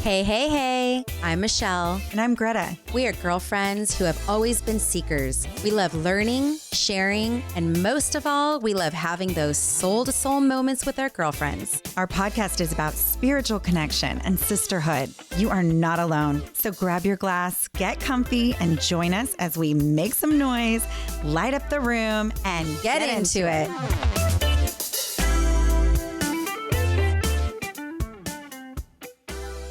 Hey, hey, hey, I'm Michelle. And I'm Greta. We are girlfriends who have always been seekers. We love learning, sharing, and most of all, we love having those soul-to-soul moments with our girlfriends. Our podcast is about spiritual connection and sisterhood. You are not alone. So grab your glass, get comfy, and join us as we make some noise, light up the room, and Get into it.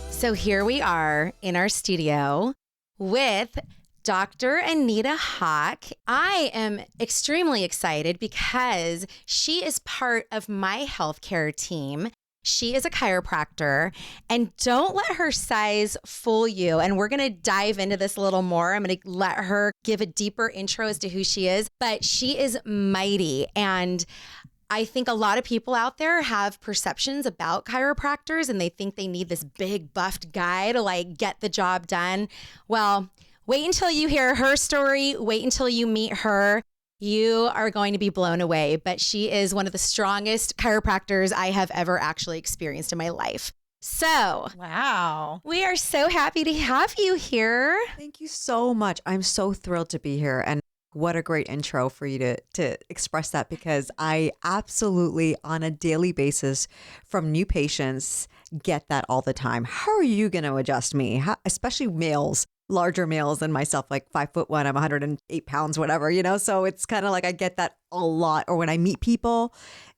So here we are in our studio with Dr. Anita Haque. I am extremely excited because she is part of my healthcare team. She is a chiropractor, and don't let her size fool you. And we're going to dive into this a little more. I'm going to let her give a deeper intro as to who she is, but she is mighty. And I think a lot of people out there have perceptions about chiropractors and they think they need this big buffed guy to like get the job done. Well, wait until you hear her story. Wait until you meet her. You are going to be blown away, but she is one of the strongest chiropractors I have ever actually experienced in my life. So, wow. We are so happy to have you here. Thank you so much. I'm so thrilled to be here. And what a great intro for you to express that, because I absolutely on a daily basis from new patients get that all the time. How are you going to adjust me? Especially males, larger males than myself, like 5'1", I'm 108 pounds, whatever, so it's kind of like I get that a lot. Or when I meet people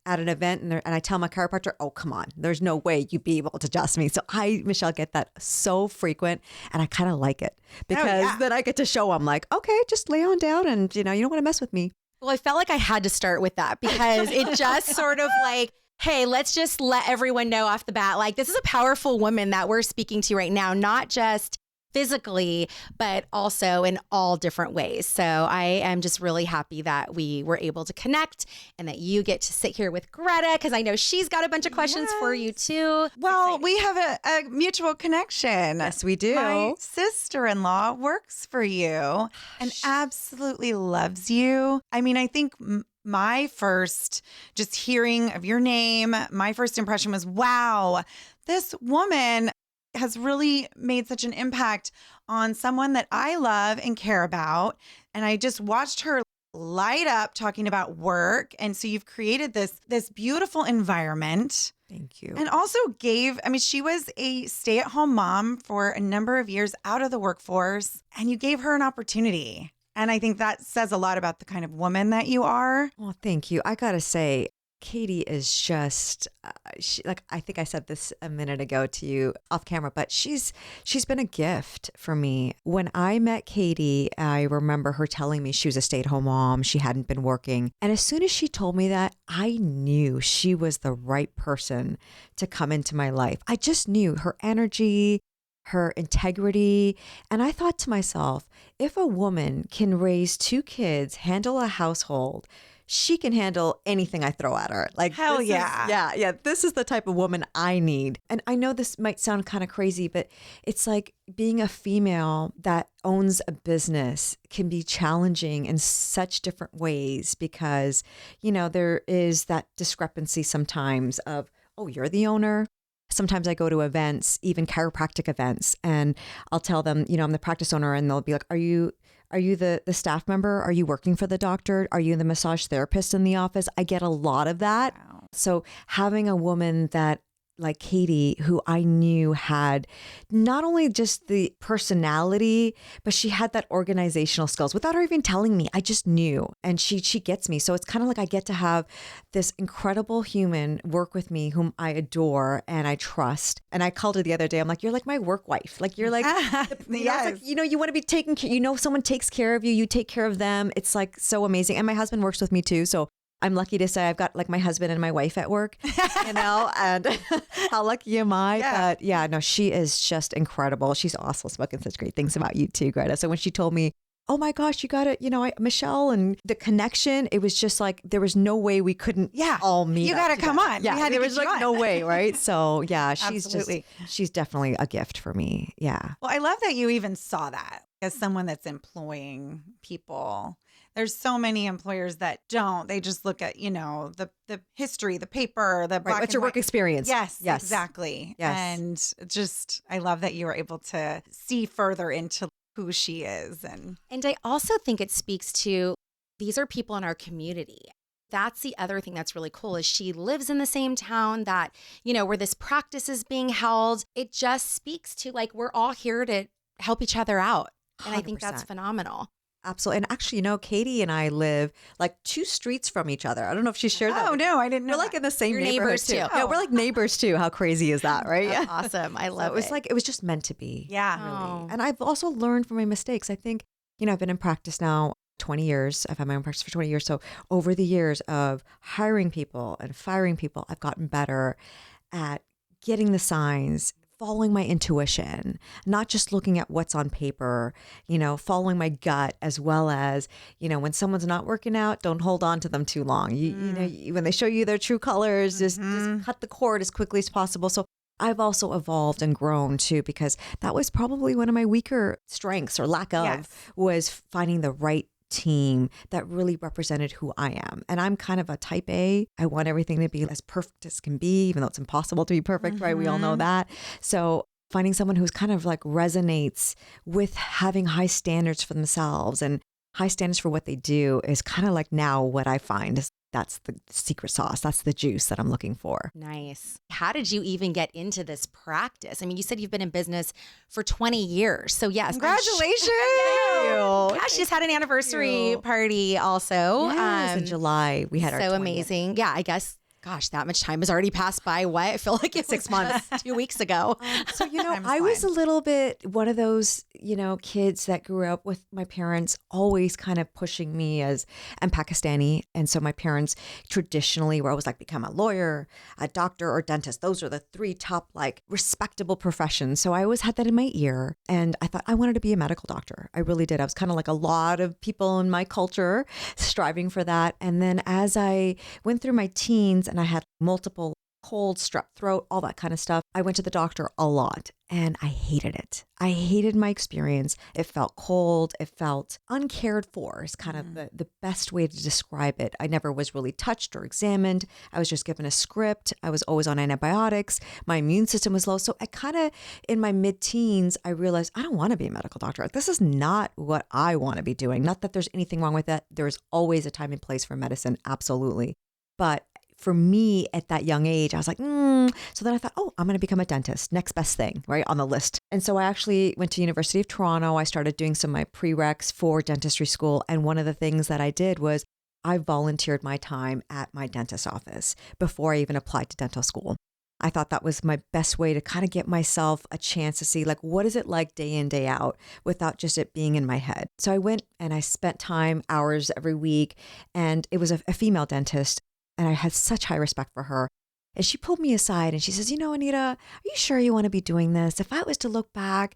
at an event and I tell my chiropractor, oh, come on, there's no way you'd be able to adjust me. So Michelle, get that so frequent, and I kind of like it because then I get to show them like, okay, just lay on down and, you don't want to mess with me. Well, I felt like I had to start with that because it just sort of like, hey, let's just let everyone know off the bat, like this is a powerful woman that we're speaking to right now, not just physically, but also in all different ways. So I am just really happy that we were able to connect and that you get to sit here with Greta, because I know she's got a bunch of questions for you too. Well, we have a mutual connection. Yes, we do. My sister-in-law works for you and absolutely loves you. I mean, I think my first, just hearing of your name, my first impression was, wow, this woman has really made such an impact on someone that I love and care about. And I just watched her light up talking about work. And so you've created this beautiful environment. Thank you. And also she was a stay-at-home mom for a number of years out of the workforce, and you gave her an opportunity. And I think that says a lot about the kind of woman that you are. Well, thank you. I got to say, Katie is just, I think I said this a minute ago to you off camera, but she's been a gift for me. When I met Katie, I remember her telling me she was a stay-at-home mom. She hadn't been working. And as soon as she told me that, I knew she was the right person to come into my life. I just knew her energy, her integrity. And I thought to myself, if a woman can raise 2 kids, handle a household, she can handle anything I throw at her. Like, hell yeah. This is the type of woman I need. And I know this might sound kind of crazy, but it's like being a female that owns a business can be challenging in such different ways because, there is that discrepancy sometimes of, oh, you're the owner. Sometimes I go to events, even chiropractic events, and I'll tell them, I'm the practice owner, and they'll be like, are you the staff member? Are you working for the doctor? Are you the massage therapist in the office? I get a lot of that. Wow. So having a woman that like Katie, who I knew had not only just the personality, but she had that organizational skills without her even telling me. I just knew, and she gets me. So it's kind of like I get to have this incredible human work with me whom I adore and I trust. And I called her the other day. I'm like, you're like my work wife. Like you're like, yes. You want to be taken care. Someone takes care of you. You take care of them. It's like so amazing. And my husband works with me too. So I'm lucky to say I've got like my husband and my wife at work, and how lucky am I? Yeah. But no, she is just incredible. She's also spoken such great things about you too, Greta. So when she told me, oh my gosh, you got it, Michelle, and the connection, it was just like, there was no way we couldn't all meet. You got to come on. Yeah, there was like no way, right? So yeah, she's definitely a gift for me. Yeah. Well, I love that you even saw that as someone that's employing people, There's so many employers that don't. They just look at, the history, the paper, the black What's and your work white. experience? Yes, exactly. Yes. And I love that you were able to see further into who she is. And I also think it speaks to, these are people in our community. That's the other thing that's really cool is she lives in the same town that, where this practice is being held. It just speaks to like, we're all here to help each other out. And I think that's 100%. phenomenal. Absolutely. And actually, Katie and I live like 2 streets from each other. I don't know if she shared that. Oh, no, I didn't know. We're like in the same You're neighborhood neighbors too. Yeah, we're like neighbors too. How crazy is that, right? That's awesome. I love it. Was like, it was just meant to be. Yeah. Oh. And I've also learned from my mistakes. I think, I've been in practice now 20 years. I've had my own practice for 20 years. So over the years of hiring people and firing people, I've gotten better at getting the signs, following my intuition, not just looking at what's on paper, following my gut, as well as, when someone's not working out, don't hold on to them too long. When they show you their true colors, just cut the cord as quickly as possible. So I've also evolved and grown too, because that was probably one of my weaker strengths or lack of was finding the right team that really represented who I am. And I'm kind of a type A. I want everything to be as perfect as can be, even though it's impossible to be perfect, right? We all know that. So finding someone who's kind of like resonates with having high standards for themselves and high standards for what they do is kind of like now what I find is that's the secret sauce. That's the juice that I'm looking for. Nice. How did you even get into this practice? I mean, you said you've been in business for 20 years. So yes. Congratulations. Yeah, she just had an anniversary party also. Yes, in July we had our 20th. Amazing. Yeah, I guess, gosh, that much time has already passed by. What? I feel like it's 6 months, 2 weeks ago. So, I was a little bit one of those, kids that grew up with my parents always kind of pushing me I'm Pakistani. And so my parents traditionally were always like, become a lawyer, a doctor, or dentist. Those are the 3 top, like, respectable professions. So I always had that in my ear. And I thought I wanted to be a medical doctor. I really did. I was kind of like a lot of people in my culture striving for that. And then as I went through my teens and I had multiple cold, strep throat, all that kind of stuff, I went to the doctor a lot and I hated it. I hated my experience. It felt cold. It felt uncared for is kind of the best way to describe it. I never was really touched or examined. I was just given a script. I was always on antibiotics. My immune system was low. So I kind of, in my mid-teens, I realized I don't want to be a medical doctor. This is not what I want to be doing. Not that there's anything wrong with that. There's always a time and place for medicine. Absolutely. But for me at that young age, I was like, So then I thought, I'm going to become a dentist. Next best thing, right, on the list. And so I actually went to University of Toronto. I started doing some of my prereqs for dentistry school. And one of the things that I did was I volunteered my time at my dentist's office before I even applied to dental school. I thought that was my best way to kind of get myself a chance to see, like, what is it like day in, day out without just it being in my head. So I went and I spent hours every week, and it was a female dentist. And I had such high respect for her. And she pulled me aside and she says, Anita, are you sure you want to be doing this? If I was to look back,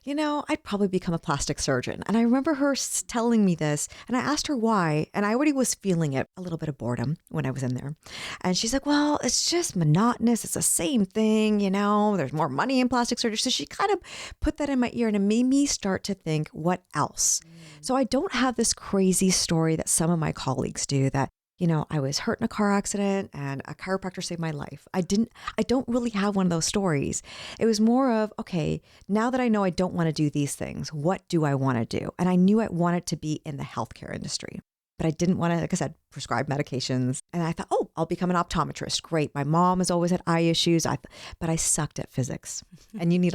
I'd probably become a plastic surgeon. And I remember her telling me this, and I asked her why. And I already was feeling it, a little bit of boredom when I was in there. And she's like, well, it's just monotonous. It's the same thing, there's more money in plastic surgery. So she kind of put that in my ear and it made me start to think, what else? So I don't have this crazy story that some of my colleagues do that, I was hurt in a car accident and a chiropractor saved my life. I don't really have one of those stories. It was more of, okay, now that I know I don't want to do these things, what do I want to do? And I knew I wanted to be in the healthcare industry, but I didn't want to, like I said, prescribe medications. And I thought, I'll become an optometrist. Great. My mom has always had eye issues, but I sucked at physics. And you need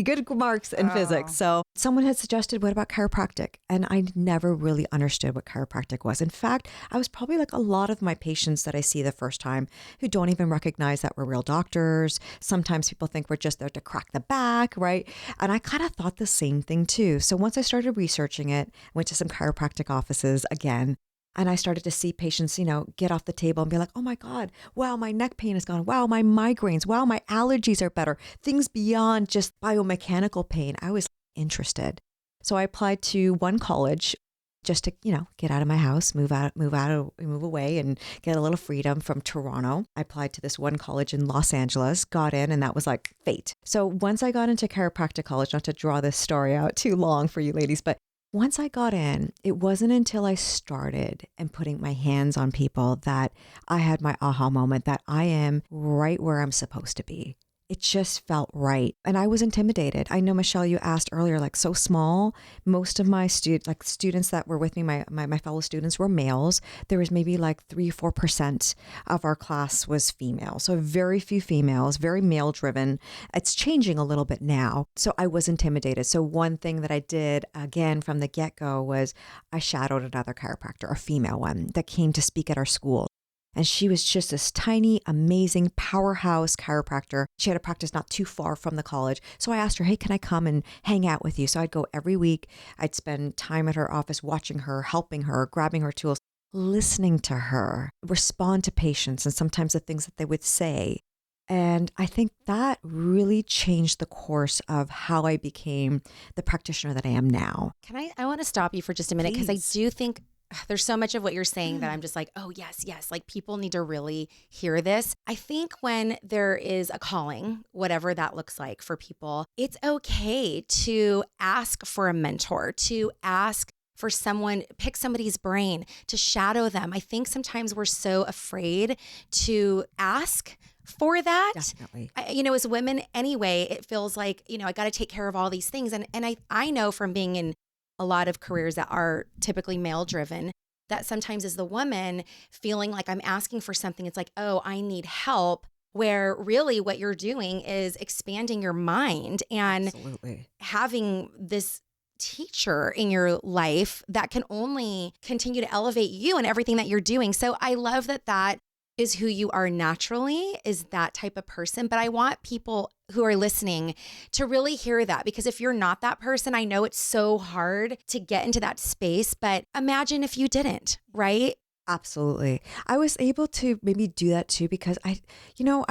good marks in physics. So someone had suggested, what about chiropractic? And I never really understood what chiropractic was. In fact, I was probably like a lot of my patients that I see the first time who don't even recognize that we're real doctors. Sometimes people think we're just there to crack the back, right? And I kind of thought the same thing too. So once I started researching it, went to some chiropractic offices again, and I started to see patients, get off the table and be like, oh my God, wow, my neck pain is gone. Wow, my migraines. Wow, my allergies are better. Things beyond just biomechanical pain. I was interested. So I applied to one college just to, get out of my house, move away and get a little freedom from Toronto. I applied to this one college in Los Angeles, got in, and that was like fate. So once I got into chiropractic college, not to draw this story out too long for you ladies, but Once I got in, it wasn't until I started and putting my hands on people that I had my aha moment that I am right where I'm supposed to be. It just felt right. And I was intimidated. I know, Michelle, you asked earlier, like so small. Most of my students that were with me, my fellow students were males. There was maybe like 3-4% of our class was female. So very few females, very male driven. It's changing a little bit now. So I was intimidated. So one thing that I did again from the get-go was I shadowed another chiropractor, a female one that came to speak at our school. And she was just this tiny, amazing powerhouse chiropractor. She had a practice not too far from the college. So I asked her, hey, can I come and hang out with you? So I'd go every week. I'd spend time at her office watching her, helping her, grabbing her tools, listening to her, respond to patients and sometimes the things that they would say. And I think that really changed the course of how I became the practitioner that I am now. I want to stop you for just a minute because I Please. do think there's so much of what you're saying that I'm just like, oh, yes, yes. Like people need to really hear this. I think when there is a calling, whatever that looks like for people, it's okay to ask for a mentor, to ask for someone, pick somebody's brain, to shadow them. I think sometimes we're so afraid to ask for that. Definitely. As women anyway, it feels like, I got to take care of all these things. And I know from being in a lot of careers that are typically male driven, that sometimes as the woman feeling like I'm asking for something, it's like, oh, I need help. Where really what you're doing is expanding your mind and Absolutely. having this teacher in your life that can only continue to elevate you and everything that you're doing. So I love that is who you are naturally, is that type of person. But I want people who are listening to really hear that, because if you're not that person, I know it's so hard to get into that space, but imagine if you didn't, right? Absolutely. I was able to maybe do that too because I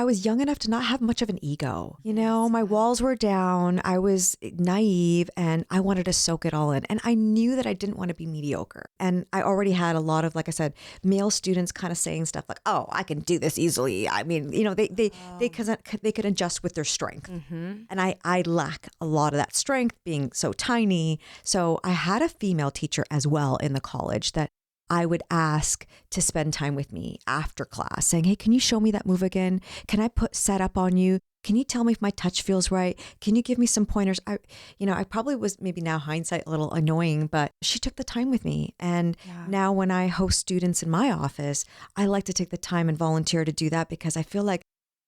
was young enough to not have much of an ego. My walls were down. I was naive and I wanted to soak it all in. And I knew that I didn't want to be mediocre. And I already had a lot of, like I said, male students kind of saying stuff like, oh, I can do this easily. I mean, they could adjust with their strength. Mm-hmm. And I lack a lot of that strength being so tiny. So I had a female teacher as well in the college that I would ask to spend time with me after class saying, hey, can you show me that move again? Can I set up on you? Can you tell me if my touch feels right? Can you give me some pointers? I probably was maybe now hindsight a little annoying, but she took the time with me. And now when I host students in my office, I like to take the time and volunteer to do that because I feel like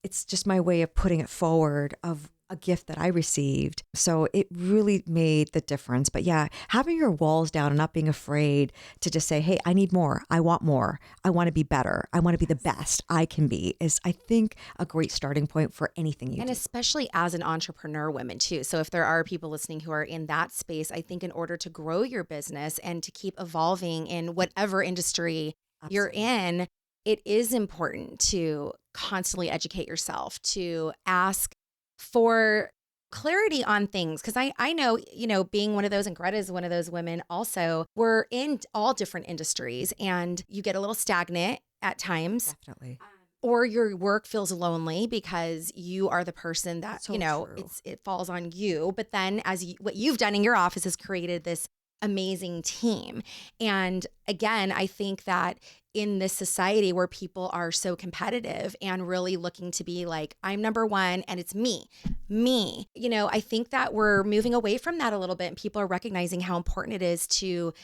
it's just my way of putting it forward of a gift that I received. So it really made the difference. But yeah, having your walls down and not being afraid to just say, hey, I need more. I want more. I want to be better. I want to be the best I can be is, I think, a great starting point for anything you do. And especially as an entrepreneur woman too. So if there are people listening who are in that space, I think in order to grow your business and to keep evolving in whatever industry you're in, it is important to constantly educate yourself, to ask for clarity on things. Because I know, being one of those, and Greta is one of those women also, we're in all different industries and you get a little stagnant at times. Definitely. Or your work feels lonely because you are the person that, So true. it falls on you. But then what you've done in your office is created this amazing team. And again, I think that in this society where people are so competitive and really looking to be like, I'm number one and it's me, I think that we're moving away from that a little bit and people are recognizing how important it is to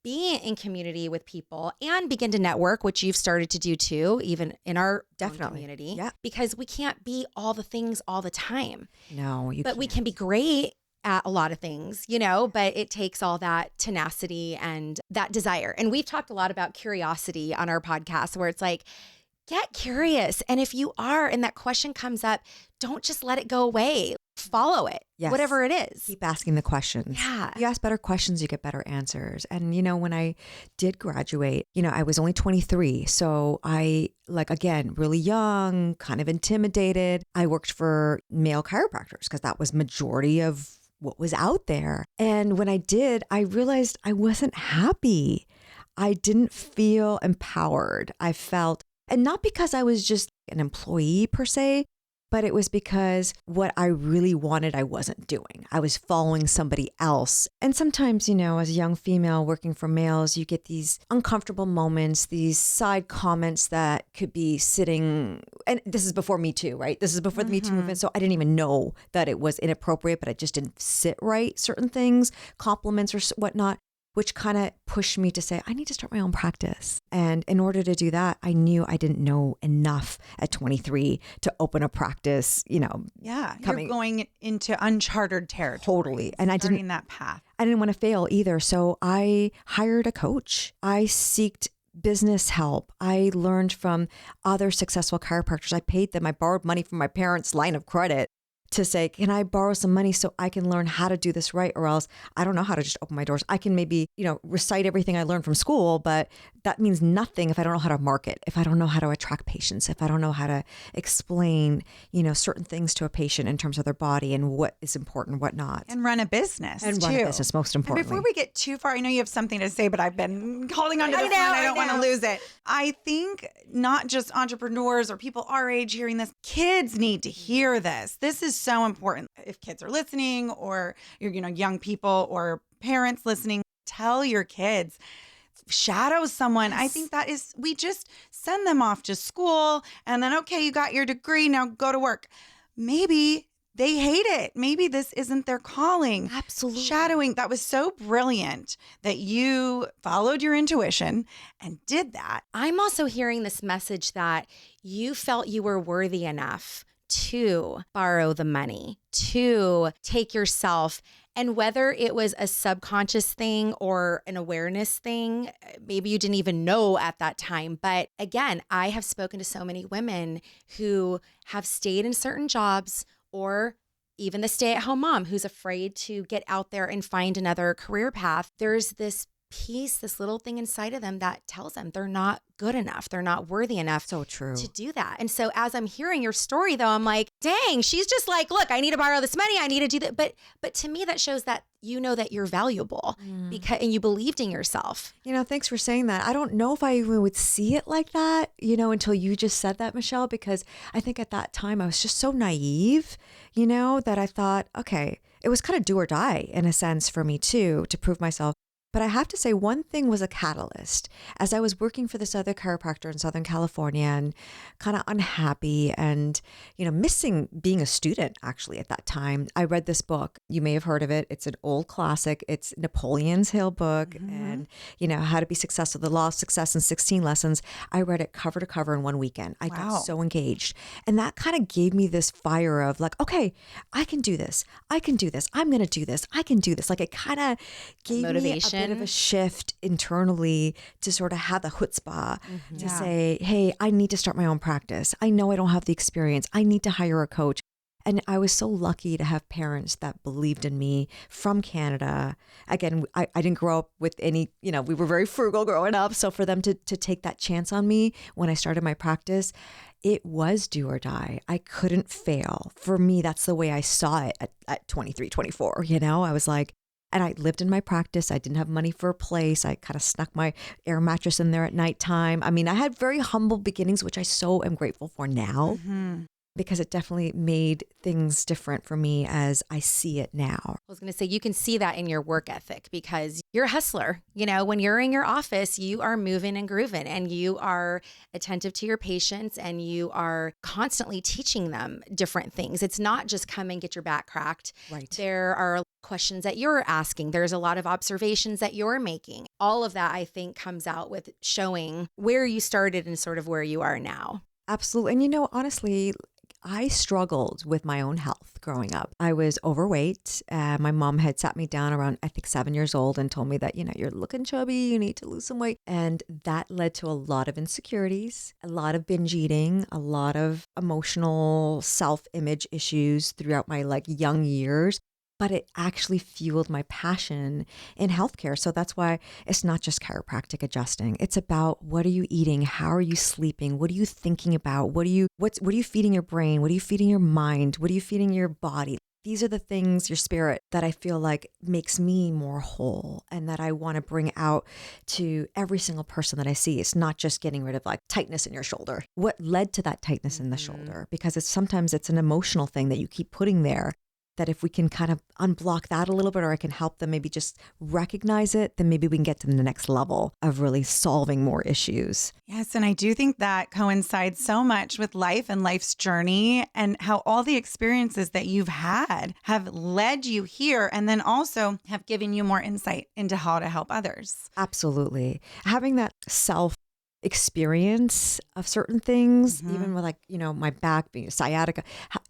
be in community with people and begin to network, which you've started to do too, even in our own community. Yeah. Because we can't be all the things all the time. No, but we can be great at a lot of things, but it takes all that tenacity and that desire. And we've talked a lot about curiosity on our podcast where it's like, get curious. And if you are, and that question comes up, don't just let it go away. Follow it, whatever it is. Keep asking the questions. Yeah. You ask better questions, you get better answers. And, when I did graduate, I was only 23. So I, again, really young, kind of intimidated. I worked for male chiropractors because that was majority of what was out there. And when I did, I realized I wasn't happy. I didn't feel empowered. I felt, and not because I was just an employee per se, But it was because what I really wanted, I wasn't doing. I was following somebody else. And sometimes, as a young female working for males, you get these uncomfortable moments, these side comments that could be sitting, and this is before Me Too, right? This is before the Me Too movement. So I didn't even know that it was inappropriate, but I just didn't sit right, certain things, compliments or whatnot, which kind of pushed me to say, I need to start my own practice. And in order to do that, I knew I didn't know enough at 23 to open a practice, Yeah, you're going into uncharted territory. Totally. And starting that path. I didn't want to fail either. So I hired a coach. I sought business help. I learned from other successful chiropractors. I paid them. I borrowed money from my parents' line of credit to say, can I borrow some money so I can learn how to do this right? Or else I don't know how to just open my doors. I can maybe, recite everything I learned from school, but that means nothing if I don't know how to market, if I don't know how to attract patients, if I don't know how to explain, certain things to a patient in terms of their body and what is important, what not. And run a business And run a business, most importantly. And before we get too far, I know you have something to say, but I've been holding on to the front. I don't want to lose it. I think not just entrepreneurs or people our age hearing this, kids need to hear this. This is so important. If kids are listening or you're, young people or parents listening, tell your kids, shadow someone. Yes. I think that is, we just send them off to school and then, okay, you got your degree, now go to work. Maybe they hate it. Maybe this isn't their calling. Absolutely. Shadowing, that was so brilliant that you followed your intuition and did that. I'm also hearing this message that you felt you were worthy enough to borrow the money, to take yourself. And whether it was a subconscious thing or an awareness thing, maybe you didn't even know at that time. But again, I have spoken to so many women who have stayed in certain jobs, or even the stay-at-home mom who's afraid to get out there and find another career path. There's this piece, this little thing inside of them that tells them they're not good enough. They're not worthy enough So true. to do that. And so as I'm hearing your story though, I'm like, dang, she's just like, look, I need to borrow this money. I need to do that. But to me, that shows that you know that you're valuable because, and you believed in yourself. Thanks for saying that. I don't know if I even would see it like that, until you just said that, Michelle, because I think at that time I was just so naive, that I thought, okay, it was kind of do or die in a sense for me too, to prove myself. But I have to say one thing was a catalyst. As I was working for this other chiropractor in Southern California and kind of unhappy and, missing being a student actually at that time, I read this book. You may have heard of it. It's an old classic. It's Napoleon's Hill book and, How to Be Successful, The Law of Success in 16 Lessons. I read it cover to cover in one weekend. I got so engaged. And that kind of gave me this fire of like, okay, I can do this. I can do this. I'm going to do this. I can do this. Like it kind of gave Motivation. me a bit of a shift internally to sort of have the chutzpah to say, hey, I need to start my own practice. I know I don't have the experience. I need to hire a coach. And I was so lucky to have parents that believed in me from Canada. Again, I didn't grow up with any, we were very frugal growing up. So for them to take that chance on me when I started my practice, it was do or die. I couldn't fail. For me, that's the way I saw it at 23, 24. I was like, and I lived in my practice. I didn't have money for a place. I kind of snuck my air mattress in there at nighttime. I mean, I had very humble beginnings, which I so am grateful for now. Because it definitely made things different for me as I see it now. I was going to say, you can see that in your work ethic because you're a hustler. When you're in your office, you are moving and grooving and you are attentive to your patients and you are constantly teaching them different things. It's not just come and get your back cracked. Right. There are questions that you're asking. There's a lot of observations that you're making. All of that, I think, comes out with showing where you started and sort of where you are now. Absolutely. And honestly, I struggled with my own health growing up. I was overweight. My mom had sat me down around, I think, 7 years old and told me that, you're looking chubby, you need to lose some weight. And that led to a lot of insecurities, a lot of binge eating, a lot of emotional self-image issues throughout my young years. But it actually fueled my passion in healthcare. So that's why it's not just chiropractic adjusting. It's about what are you eating? How are you sleeping? What are you thinking about? What are you feeding your brain? What are you feeding your mind? What are you feeding your body? these are the things, your spirit, that I feel like makes me more whole and that I want to bring out to every single person that I see. It's not just getting rid of like tightness in your shoulder. What led to that tightness in the shoulder? Because sometimes it's an emotional thing that you keep putting there, that if we can kind of unblock that a little bit, or I can help them maybe just recognize it, then maybe we can get to the next level of really solving more issues. Yes. And I do think that coincides so much with life and life's journey, and how all the experiences that you've had have led you here, and then also have given you more insight into how to help others. Absolutely. Having that self experience of certain things, even with like, my back being sciatica,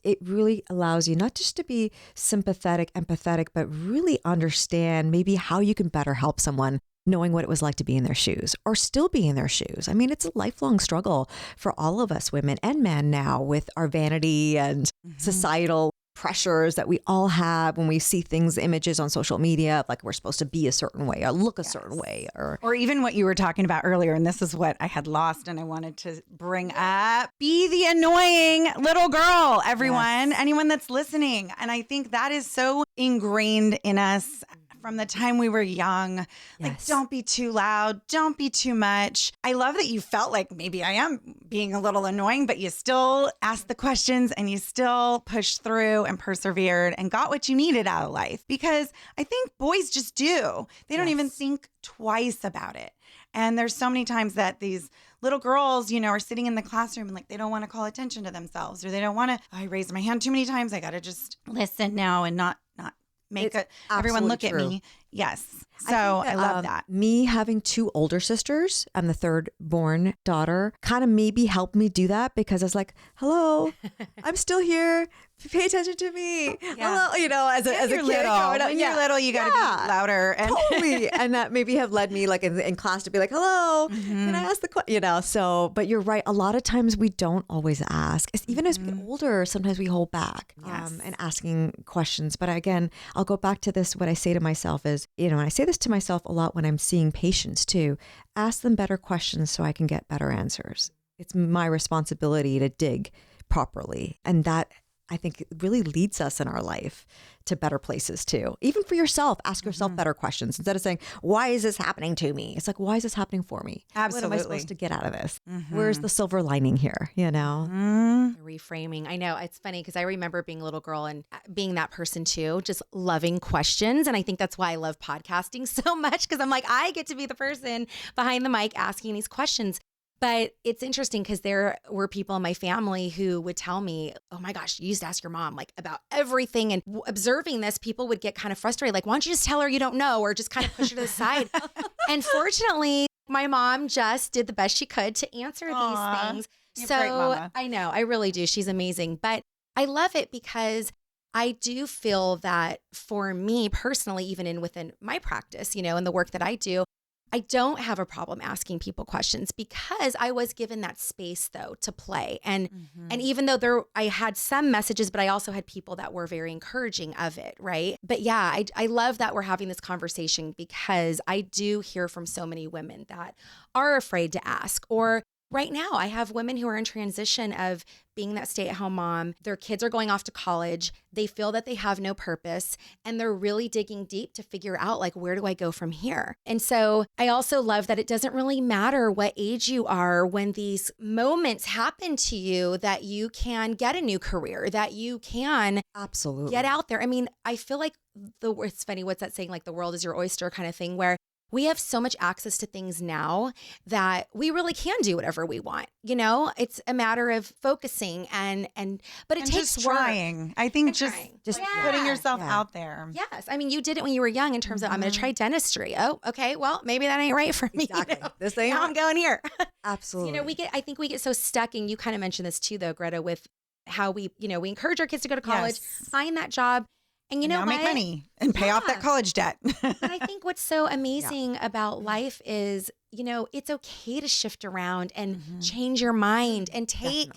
it really allows you not just to be sympathetic, empathetic, but really understand maybe how you can better help someone, knowing what it was like to be in their shoes or still be in their shoes. I mean, it's a lifelong struggle for all of us, women and men now, with our vanity and societal pressures that we all have when we see things, images on social media, like we're supposed to be a certain way or look a certain way, or even what you were talking about earlier. And this is what I had lost and I wanted to bring up. Be the annoying little girl, everyone, anyone that's listening. And I think that is so ingrained in us from the time we were young. Like, don't be too loud. Don't be too much. I love that you felt like maybe I am being a little annoying, but you still asked the questions and you still pushed through and persevered and got what you needed out of life. Because I think boys just do. They don't even think twice about it. And there's so many times that these little girls, are sitting in the classroom and like they don't want to call attention to themselves, or they don't want to, I raised my hand too many times. I got to just listen now and not make everyone look at me. Yes. So I love that. Me having two older sisters, I'm the third born daughter, kind of maybe helped me do that, because I was like, hello, I'm still here. Pay attention to me. Hello, as a kid. When you're little, you got to be louder. And totally. And that maybe have led me like in class to be like, hello, can I ask the question? So, but you're right. A lot of times we don't always ask. Even as we get older, sometimes we hold back and asking questions. But again, I'll go back to this. What I say to myself is, and I say this to myself a lot when I'm seeing patients too, ask them better questions so I can get better answers. It's my responsibility to dig properly. And that, I think, really leads us in our life to better places too. Even for yourself, ask yourself better questions instead of saying, why is this happening to me? It's like, why is this happening for me? Absolutely. What am I supposed to get out of this? Where's the silver lining here? Reframing. I know it's funny because I remember being a little girl and being that person too, just loving questions. And I think that's why I love podcasting so much, because I'm like, I get to be the person behind the mic asking these questions. But it's interesting because there were people in my family who would tell me, oh my gosh, you used to ask your mom like about everything. And observing this, people would get kind of frustrated. Like, why don't you just tell her you don't know, or just kind of push her to the side? And fortunately, my mom just did the best she could to answer these things. You're a great mama. I know, I really do. She's amazing. But I love it because I do feel that for me personally, even within my practice, and the work that I do, I don't have a problem asking people questions because I was given that space though to play. And even though I had some messages, but I also had people that were very encouraging of it, right? But yeah, I love that we're having this conversation because I do hear from so many women that are afraid to ask. Or right now, I have women who are in transition of being that stay-at-home mom. Their kids are going off to college. They feel that they have no purpose, and they're really digging deep to figure out, like, where do I go from here? And so I also love that it doesn't really matter what age you are when these moments happen to you, that you can get a new career, that you can absolutely get out there. I mean, I feel like it's funny, what's that saying? Like, the world is your oyster kind of thing, where we have so much access to things now that we really can do whatever we want. It's a matter of focusing but it takes just trying. I think just putting yourself Yeah. out there. Yes. I mean, you did it when you were young in terms of, I'm going to try dentistry. Oh, okay. Well, maybe that ain't right for me. Exactly. This ain't now I'm going here. Absolutely. I think we get so stuck, and you kind of mentioned this too, though, Greta, with how we encourage our kids to go to college, find that job. And now make money and pay off that college debt. But I think what's so amazing about life is, it's okay to shift around and change your mind and take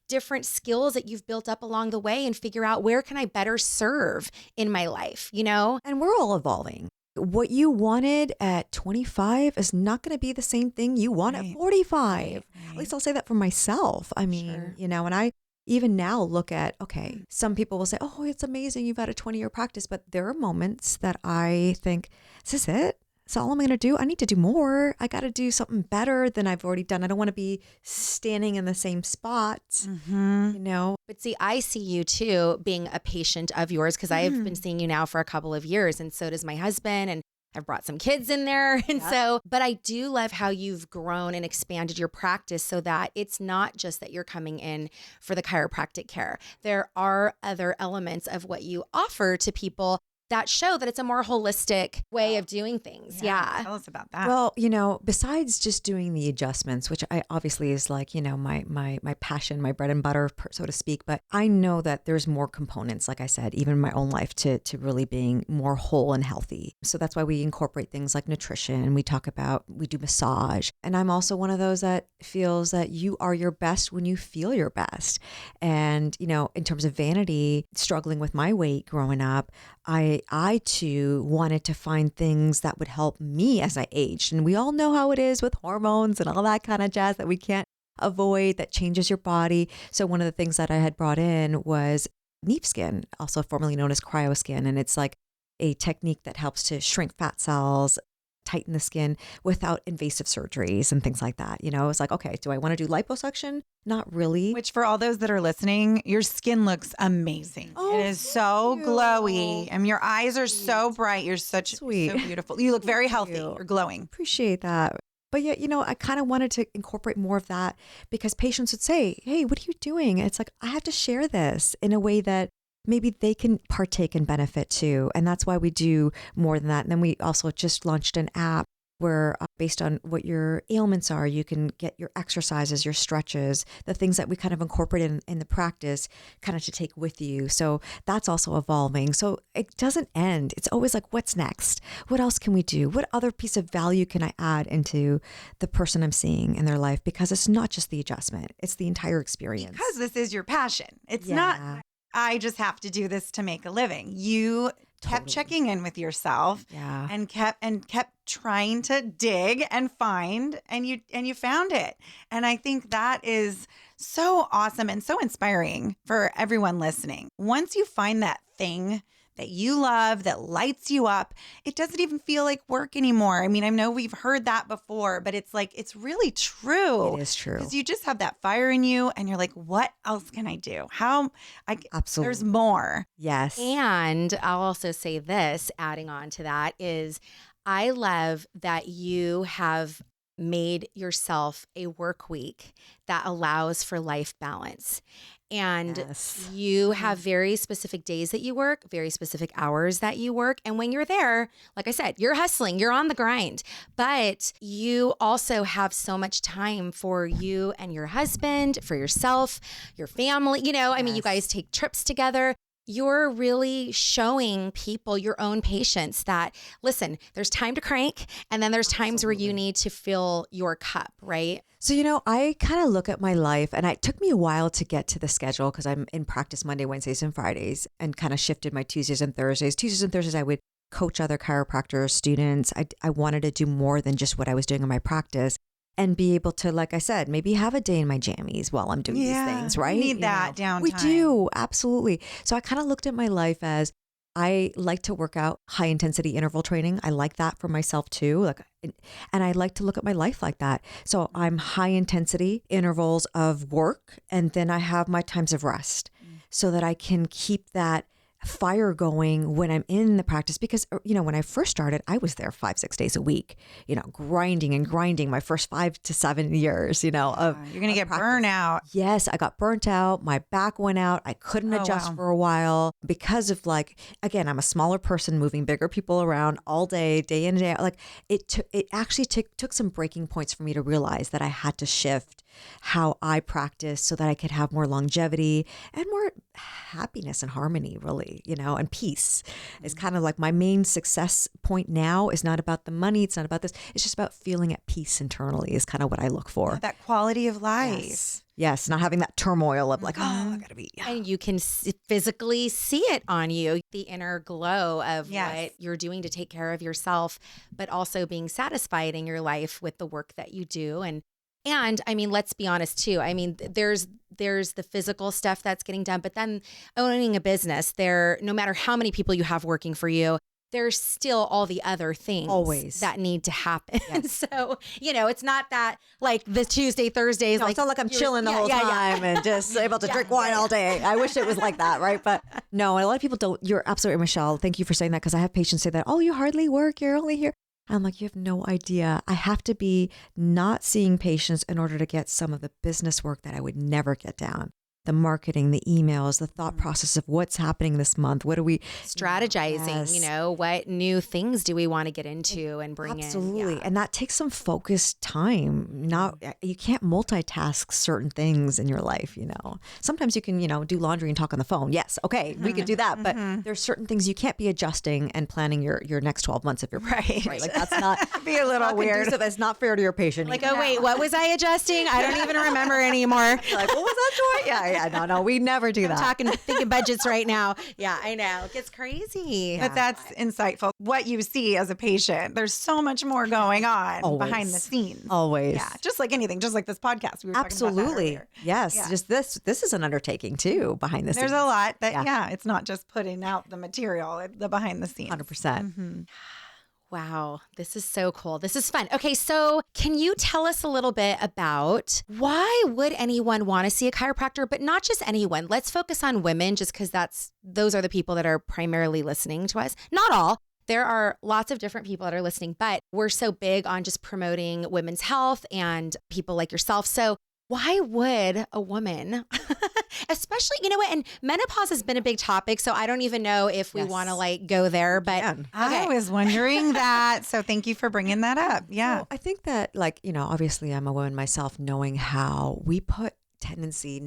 different skills that you've built up along the way and figure out, where can I better serve in my life, And we're all evolving. What you wanted at 25 is not going to be the same thing you want at 45. At least I'll say that for myself. I mean, and even now look at, okay, some people will say, oh, it's amazing, you've had a 20-year practice. But there are moments that I think, is this it? Is that all I'm going to do? I need to do more. I got to do something better than I've already done. I don't want to be standing in the same spot, you know? But see, I see you too being a patient of yours because I've been seeing you now for a couple of years, and so does my husband. And I've brought some kids in there. And so, but I do love how you've grown and expanded your practice so that it's not just that you're coming in for the chiropractic care. There are other elements of what you offer to people that show that it's a more holistic way of doing things. Yeah. Tell us about that. Well, you know, besides just doing the adjustments, which I obviously is like, you know, my passion, my bread and butter, so to speak, but I know that there's more components, like I said, even in my own life to really being more whole and healthy. So that's why we incorporate things like nutrition. We do massage. And I'm also one of those that feels that you are your best when you feel your best. And, you know, in terms of vanity, struggling with my weight growing up, I too wanted to find things that would help me as I aged. And we all know how it is with hormones and all that kind of jazz that we can't avoid, that changes your body. So one of the things that I had brought in was neep skin, also formerly known as cryoskin. And it's like a technique that helps to shrink fat cells, tighten the skin without invasive surgeries and things like that. You know, it's like, okay, do I want to do liposuction? Not really. Which for all those that are listening, your skin looks amazing. Oh, it is so glowy. And your eyes are so bright. You're so beautiful. You look very healthy. You're glowing. Appreciate that. But yet, you know, I kind of wanted to incorporate more of that because patients would say, hey, what are you doing? And it's like, I have to share this in a way that maybe they can partake and benefit too. And that's why we do more than that. And then we also just launched an app where based on what your ailments are, you can get your exercises, your stretches, the things that we kind of incorporate in the practice kind of to take with you. So that's also evolving. So it doesn't end. It's always like, what's next? What else can we do? What other piece of value can I add into the person I'm seeing in their life? Because it's not just the adjustment, it's the entire experience. Because this is your passion. It's not, I just have to do this to make a living. You kept checking in with yourself and kept trying to dig and find, and you found it. And I think that is so awesome and so inspiring for everyone listening. Once you find that thing that you love, that lights you up, it doesn't even feel like work anymore. I mean, I know we've heard that before, but it's like, it's really true. It is true. Because you just have that fire in you and you're like, what else can I do? Absolutely. There's more. Yes. And I'll also say this, adding on to that, is I love that you have made yourself a work week that allows for life balance. And you have very specific days that you work, very specific hours that you work. And when you're there, like I said, you're hustling, you're on the grind, but you also have so much time for you and your husband, for yourself, your family. You know, I mean, you guys take trips together. You're really showing people, your own patients, that, listen, there's time to crank, and then there's times where you need to fill your cup, right? So, you know, I kind of look at my life, and it took me a while to get to the schedule because I'm in practice Monday, Wednesdays, and Fridays, and kind of shifted my Tuesdays and Thursdays. Tuesdays and Thursdays, I would coach other chiropractor students. I wanted to do more than just what I was doing in my practice. And be able to, like I said, maybe have a day in my jammies while I'm doing these things, right? We need that downtime. We do, absolutely. So I kind of looked at my life as I like to work out high intensity interval training. I like that for myself too. And I like to look at my life like that. So I'm high intensity intervals of work, and then I have my times of rest so that I can keep that fire going when I'm in the practice. Because, you know, when I first started, I was there 5-6 days a week, you know, grinding my first 5 to 7 years, you know, you're going to get burnt out. Yes. I got burnt out. My back went out. I couldn't adjust for a while because of, like, again, I'm a smaller person moving bigger people around all day, day in and day out. Like it actually took some breaking points for me to realize that I had to shift how I practice so that I could have more longevity and more happiness and harmony, really, you know, and peace is kind of like my main success point now. Is not about the money. It's not about this. It's just about feeling at peace internally is kind of what I look for. Yeah, that quality of life. Yes. Not having that turmoil of like, oh, I gotta be. And you can physically see it on you, the inner glow of what you're doing to take care of yourself, but also being satisfied in your life with the work that you do. And I mean, let's be honest too. I mean, there's the physical stuff that's getting done, but then owning a business, no matter how many people you have working for you, there's still all the other things Always. that need to happen. Yes. So, it's not that like the Tuesday, Thursdays. No, like it's not like I'm chilling the whole time and just able to drink wine all day. I wish it was like that, right? But no, a lot of people don't. You're absolutely right, Michelle. Thank you for saying that, because I have patients say that, oh, you hardly work. You're only here. I'm like, you have no idea. I have to be not seeing patients in order to get some of the business work that I would never get down. The marketing, the emails, the thought process of what's happening this month. What are we strategizing? Yes. What new things do we want to get into and bring Absolutely. in? Yeah. And that takes some focused time. You can't multitask certain things in your life, Sometimes you can, do laundry and talk on the phone. Yes. Okay. We could do that. But there's certain things you can't be adjusting and planning your next 12 months of your Right. Like that's not Be a little weird. conducive. It's not fair to your patient. Like, oh, wait, what was I adjusting? I don't even remember anymore. Like, what was that, Joy? Yeah. No, we never do that. Thinking budgets right now. Yeah, I know. It gets crazy. But that's insightful. What you see as a patient, there's so much more going on Always. behind the scenes. Always. Yeah, just like anything, just like this podcast. We were talking about that Absolutely. earlier. Yes. Yeah. Just this is an undertaking too, behind the scenes. There's a lot that, Yeah. it's not just putting out the material, the behind the scenes. 100%. Wow, this is so cool. This is fun. Okay, so can you tell us a little bit about why would anyone want to see a chiropractor, but not just anyone? Let's focus on women just because those are the people that are primarily listening to us. Not all. There are lots of different people that are listening, but we're so big on just promoting women's health and people like yourself. So why would a woman, especially, and menopause has been a big topic, so I don't even know if we want to go there, but I was wondering that. So thank you for bringing that up. Yeah. Well, I think that obviously I'm a woman myself, knowing how we have a tendency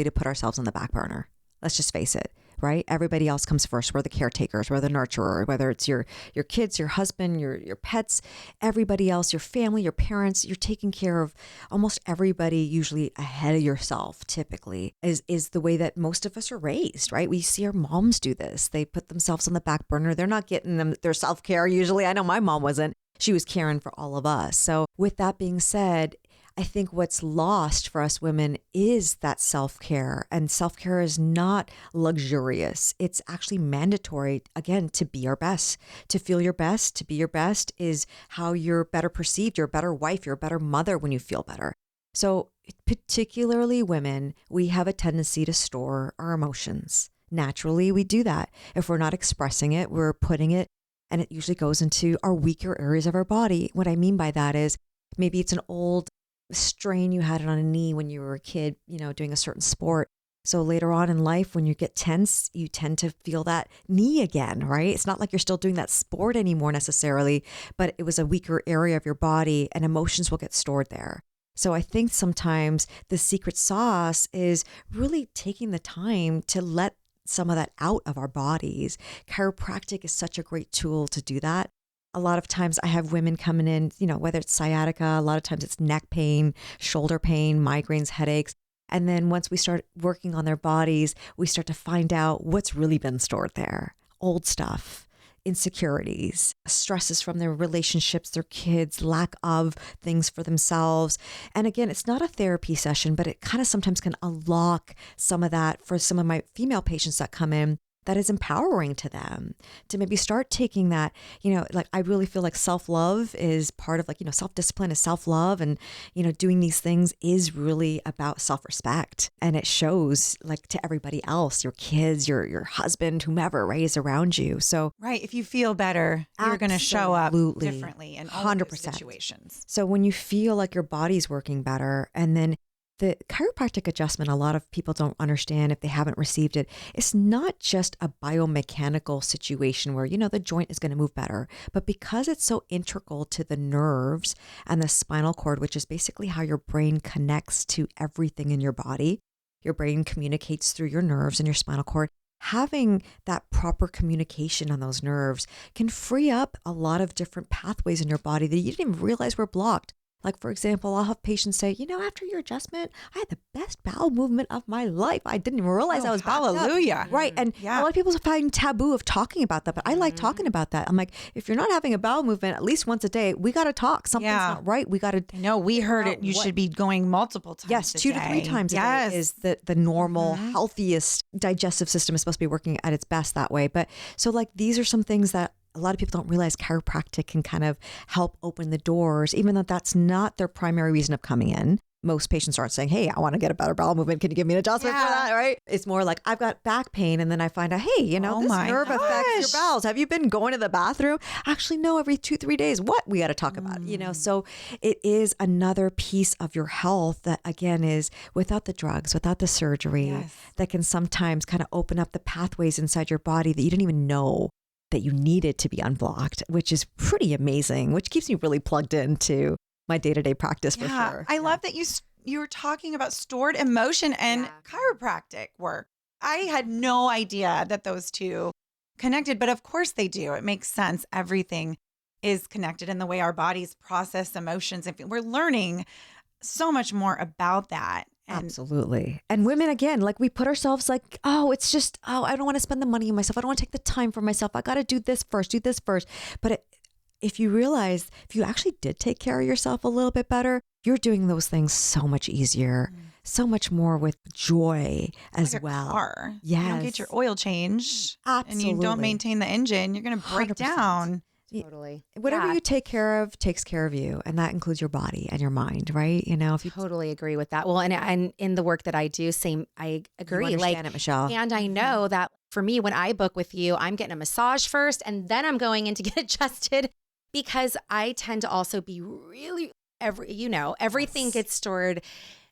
to put ourselves on the back burner. Let's just face it. Right? Everybody else comes first. We're the caretakers. We're the nurturer, whether it's your kids, your husband, your pets, everybody else, your family, your parents. You're taking care of almost everybody, usually ahead of yourself, typically, is the way that most of us are raised, right? We see our moms do this. They put themselves on the back burner. They're not getting their self-care usually. I know my mom wasn't. She was caring for all of us. So with that being said, I think what's lost for us women is that self-care, and self-care is not luxurious. It's actually mandatory, again, to be our best, to feel your best, to be your best is how you're better perceived. You're a better wife, you're a better mother when you feel better. So particularly women, we have a tendency to store our emotions. Naturally, we do that. If we're not expressing it, we're putting it, and it usually goes into our weaker areas of our body. What I mean by that is maybe it's an old strain you had it on a knee when you were a kid, doing a certain sport. So later on in life, when you get tense, you tend to feel that knee again, right? It's not like you're still doing that sport anymore necessarily, but it was a weaker area of your body, and emotions will get stored there. So I think sometimes the secret sauce is really taking the time to let some of that out of our bodies. Chiropractic is such a great tool to do that. A lot of times I have women coming in, whether it's sciatica, a lot of times it's neck pain, shoulder pain, migraines, headaches. And then once we start working on their bodies, we start to find out what's really been stored there. Old stuff, insecurities, stresses from their relationships, their kids, lack of things for themselves. And again, it's not a therapy session, but it kind of sometimes can unlock some of that for some of my female patients that come in. That is empowering to them to maybe start taking that, I really feel like self-love is part of self-discipline is self-love, and, doing these things is really about self-respect, and it shows to everybody else, your kids, your husband, whomever, right, is around you. So, right. If you feel better, you're going to show up Absolutely. differently in all of those situations. So when you feel like your body's working better, and then the chiropractic adjustment, a lot of people don't understand if they haven't received it. It's not just a biomechanical situation where, the joint is going to move better, but because it's so integral to the nerves and the spinal cord, which is basically how your brain connects to everything in your body. Your brain communicates through your nerves and your spinal cord. Having that proper communication on those nerves can free up a lot of different pathways in your body that you didn't even realize were blocked. Like, for example, I'll have patients say, after your adjustment, I had the best bowel movement of my life. I didn't even realize I was backed up." hallelujah. Right. And a lot of people find taboo of talking about that, but I like talking about that. I'm like, if you're not having a bowel movement at least once a day, we got to talk. Something's not right. We got to. No, we heard it. You should be going multiple times. Yes, 2 to 3 times a day is the normal, healthiest digestive system is supposed to be working at its best that way. But so like these are some things that a lot of people don't realize chiropractic can kind of help open the doors, even though that's not their primary reason of coming in. Most patients aren't saying, "Hey, I want to get a better bowel movement. Can you give me an adjustment for that?" Right? It's more like, I've got back pain. And then I find out, hey, this nerve affects your bowels. Have you been going to the bathroom? Actually, no, every 2-3 days. What? We got to talk about it, So it is another piece of your health that, again, is without the drugs, without the surgery, that can sometimes kind of open up the pathways inside your body that you didn't even know that you needed to be unblocked, which is pretty amazing, which keeps me really plugged into my day-to-day practice for sure. I love that you were talking about stored emotion and chiropractic work. I had no idea that those two connected, but of course they do. It makes sense. Everything is connected in the way our bodies process emotions. And we're learning so much more about that. Absolutely. And women, again, like we put ourselves like, I don't want to spend the money on myself. I don't want to take the time for myself. I got to do this first. But if you realize, if you actually did take care of yourself a little bit better, you're doing those things so much easier, so much more with joy as well. Car. Yes. You don't get your oil changed and you don't maintain the engine, you're going to break 100%. down. Totally. Whatever you take care of takes care of you. And that includes your body and your mind, right? If you totally agree with that. Well, and in the work that I do, I agree. You understand it, Michelle. And I know that for me, when I book with you, I'm getting a massage first and then I'm going in to get adjusted because I tend to also be really, everything gets stored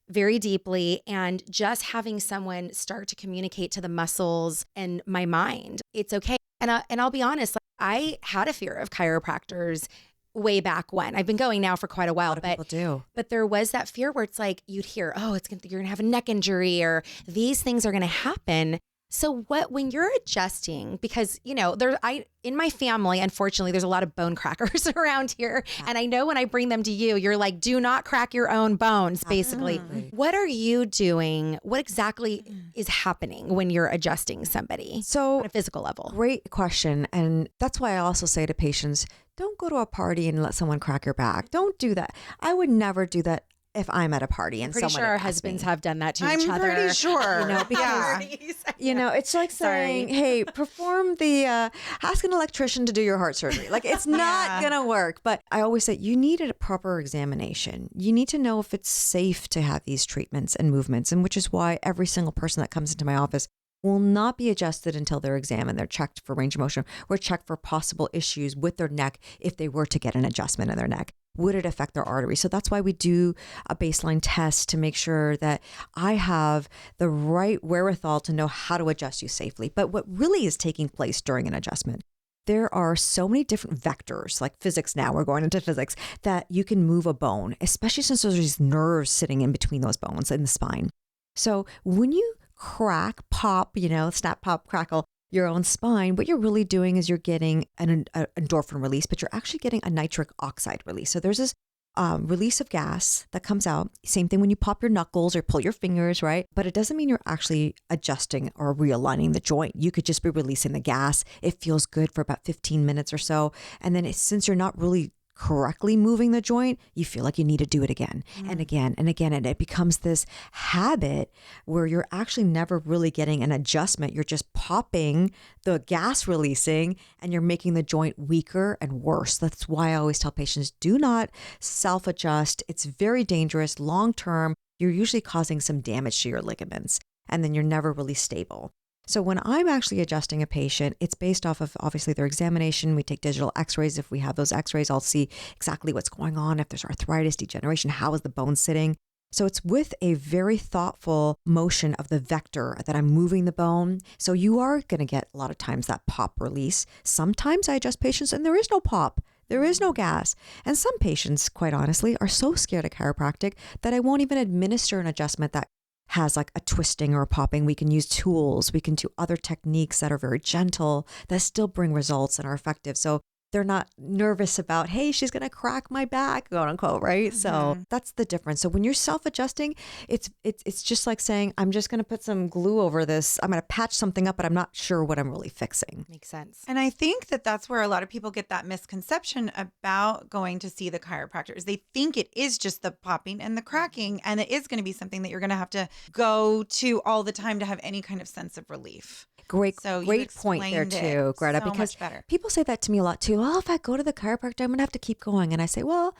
very deeply, and just having someone start to communicate to the muscles and my mind, it's okay. And I'll be honest, I had a fear of chiropractors way back when. I've been going now for quite a while, people do. But there was that fear where it's like you'd hear, you're gonna have a neck injury or these things are gonna happen. So when you're adjusting, because in my family, unfortunately, there's a lot of bone crackers around here. And I know when I bring them to you, you're like, do not crack your own bones, basically. What are you doing? What exactly is happening when you're adjusting somebody on a physical level? Great question. And that's why I also say to patients, don't go to a party and let someone crack your back. Don't do that. I would never do that if I'm at a party and pretty someone sure our asks husbands me. have done that to each other. I'm pretty sure. Because it's like saying, hey, perform ask an electrician to do your heart surgery. Like it's not gonna work. But I always say you need a proper examination. You need to know if it's safe to have these treatments and movements, and which is why every single person that comes into my office will not be adjusted until they're examined. They're checked for range of motion. We're checked for possible issues with their neck if they were to get an adjustment in their neck. Would it affect their arteries? So that's why we do a baseline test to make sure that I have the right wherewithal to know how to adjust you safely. But what really is taking place during an adjustment, there are so many different vectors, like physics now, we're going into physics, that you can move a bone, especially since there's these nerves sitting in between those bones in the spine. So when you crack, pop, snap, pop, crackle, your own spine, what you're really doing is you're getting an endorphin release, but you're actually getting a nitric oxide release. So there's this release of gas that comes out. Same thing when you pop your knuckles or pull your fingers, right? But it doesn't mean you're actually adjusting or realigning the joint. You could just be releasing the gas. It feels good for about 15 minutes or so. And then since you're not really correctly moving the joint, you feel like you need to do it again and again and again. And it becomes this habit where you're actually never really getting an adjustment. You're just popping the gas releasing and you're making the joint weaker and worse. That's why I always tell patients, do not self-adjust. It's very dangerous. Long term, you're usually causing some damage to your ligaments and then you're never really stable. So when I'm actually adjusting a patient, it's based off of obviously their examination. We take digital x-rays. If we have those x-rays, I'll see exactly what's going on. If there's arthritis, degeneration, how is the bone sitting? So it's with a very thoughtful motion of the vector that I'm moving the bone. So you are going to get a lot of times that pop release. Sometimes I adjust patients and there is no pop. There is no gas. And some patients, quite honestly, are so scared of chiropractic that I won't even administer an adjustment that has like a twisting or a popping. We can use tools. We can do other techniques that are very gentle that still bring results and are effective. So they're not nervous about, hey, she's going to crack my back, quote unquote, right? So that's the difference. So when you're self-adjusting, it's just like saying, I'm just going to put some glue over this. I'm going to patch something up, but I'm not sure what I'm really fixing. Makes sense. And I think that that's where a lot of people get that misconception about going to see the chiropractors. They think it is just the popping and the cracking, and it is going to be something that you're going to have to go to all the time to have any kind of sense of relief. Great point there explained too, it Greta, so because much better. people say that to me a lot too. Oh, if I go to the chiropractor, I'm going to have to keep going. And I say, well,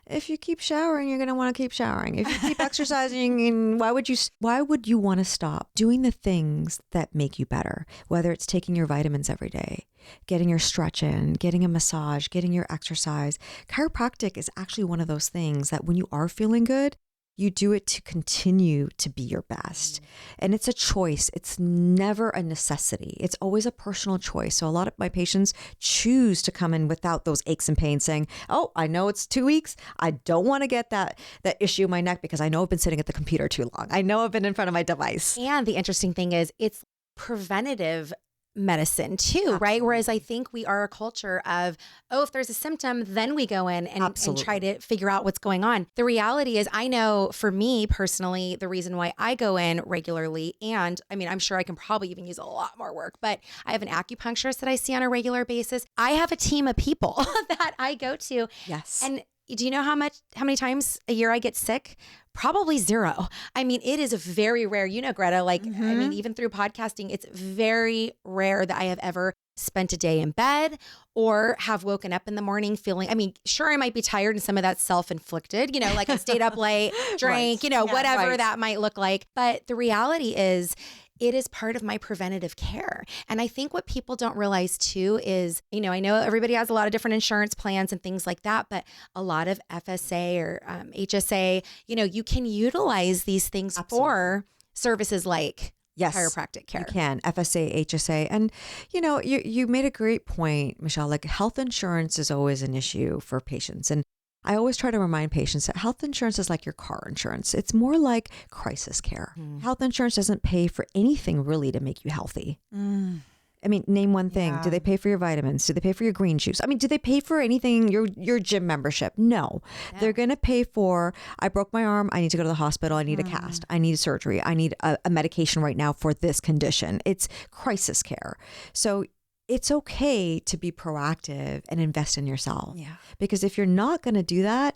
if you keep showering, you're going to want to keep showering. If you keep exercising, why would you want to stop doing the things that make you better? Whether it's taking your vitamins every day, getting your stretch in, getting a massage, getting your exercise. Chiropractic is actually one of those things that when you are feeling good, you do it to continue to be your best. And it's a choice. It's never a necessity. It's always a personal choice. So a lot of my patients choose to come in without those aches and pains saying, oh, I know it's 2 weeks. I don't want to get that issue in my neck because I know I've been sitting at the computer too long. I know I've been in front of my device. And the interesting thing is it's preventative medicine too, right? Whereas I think we are a culture of, oh, if there's a symptom, then we go in and try to figure out what's going on. The reality is, I know for me personally, the reason why I go in regularly, and I mean, I'm sure I can probably even use a lot more work, but I have an acupuncturist that I see on a regular basis. I have a team of people that I go to. Yes. And do you know how many times a year I get sick? Probably 0. I mean, it is very rare. You know, Greta, like, I mean, even through podcasting, it's very rare that I have ever spent a day in bed or have woken up in the morning feeling, I mean, sure, I might be tired and some of that's self-inflicted, you know, like I stayed up late, drank, you know, whatever that might look like. But the reality is, it is part of my preventative care. And I think what people don't realize too is, you know, I know everybody has a lot of different insurance plans and things like that, but a lot of FSA or HSA, you know, you can utilize these things for services like chiropractic care. You can, FSA, HSA. And, you know, you made a great point, Michelle, like health insurance is always an issue for patients. And I always try to remind patients that health insurance is like your car insurance. It's more like crisis care. Health insurance doesn't pay for anything really to make you healthy. I mean, name one thing. Do they pay for your vitamins? Do they pay for your green juice? I mean, do they pay for anything, your gym membership? No. They're going to pay for, I broke my arm. I need to go to the hospital. I need a cast. I need surgery. I need a medication right now for this condition. It's crisis care. So it's okay to be proactive and invest in yourself. Yeah. Because if you're not going to do that,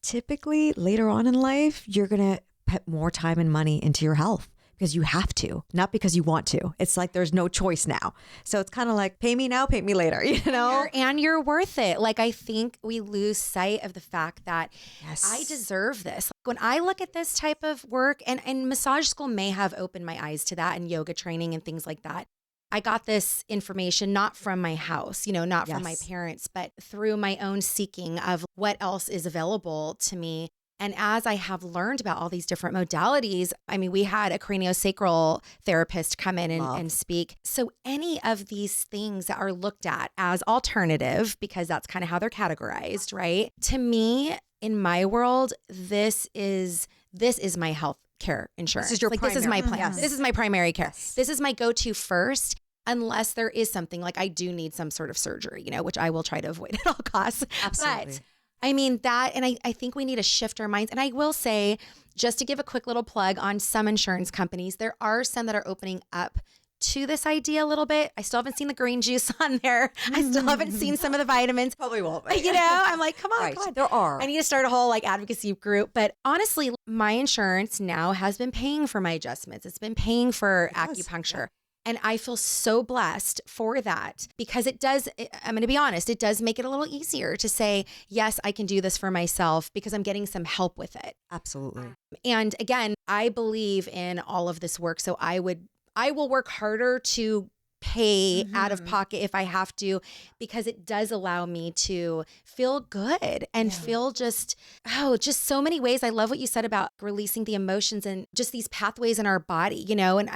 typically later on in life, you're going to put more time and money into your health because you have to, not because you want to. It's like there's no choice now. So it's kind of like pay me now, pay me later, you know? And you're worth it. Like, I think we lose sight of the fact that I deserve this. When I look at this type of work, and massage school may have opened my eyes to that, and yoga training and things like that. I got this information not from my house, you know, not from my parents, but through my own seeking of what else is available to me. And as I have learned about all these different modalities, I mean, we had a craniosacral therapist come in and speak. So any of these things that are looked at as alternative, because that's kind of how they're categorized, right? To me, in my world, this is my health care insurance. This is your like, this is my plan. Yes. This is my primary care. Yes. This is my go-to first, unless there is something like I do need some sort of surgery, you know, which I will try to avoid at all costs. Absolutely. But I mean that, and I think we need to shift our minds. And I will say, just to give a quick little plug on some insurance companies, there are some that are opening up to this idea a little bit. I still haven't seen the green juice on there. I still haven't seen some of the vitamins. Probably won't. You know, I'm like, come on, come on. There are. I need to start a whole like advocacy group. But honestly, my insurance now has been paying for my adjustments. It's been paying for acupuncture. Yeah. And I feel so blessed for that because it does, I'm going to be honest, it does make it a little easier to say, yes, I can do this for myself because I'm getting some help with it. Absolutely. And again, I believe in all of this work. So I will work harder to pay out of pocket if I have to, because it does allow me to feel good and feel just so many ways. I love what you said about releasing the emotions and just these pathways in our body, you know, and